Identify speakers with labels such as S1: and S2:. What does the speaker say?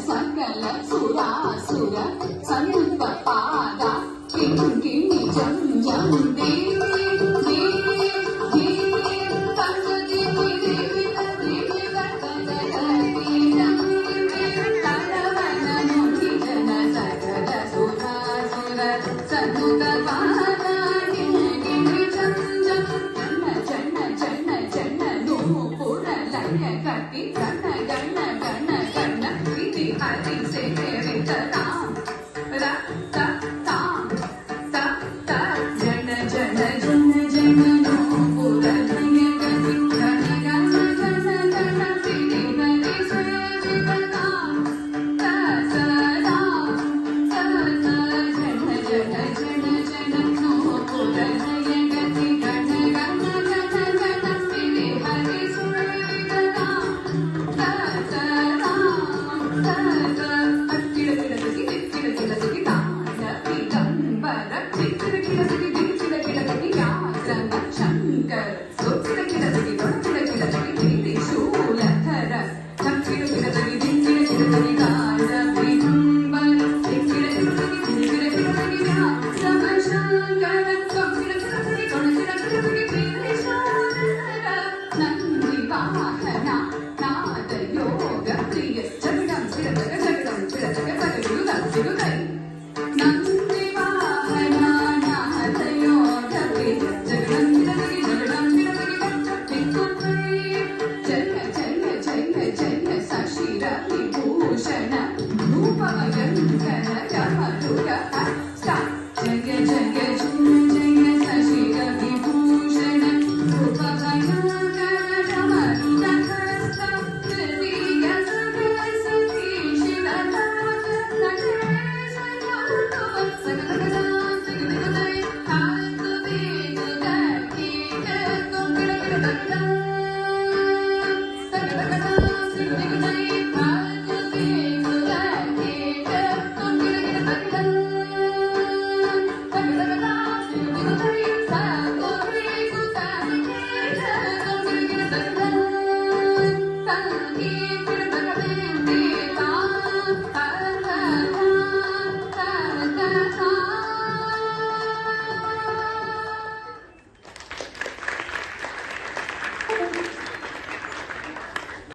S1: सकल सुरासुर सन्निपाद किङ्किणी जं जं कटी गण गण गण गण इति हरि से मेरे ताम रा ता ताम ता ता जन जन जन जन नो पुरनय गति गण गण गण गण इति हरि से मेरे ताम ता ता ता जन जन जन जन नो पुरनय गति गण गण गण गण इति हरि से Shana, Rupa Magandana.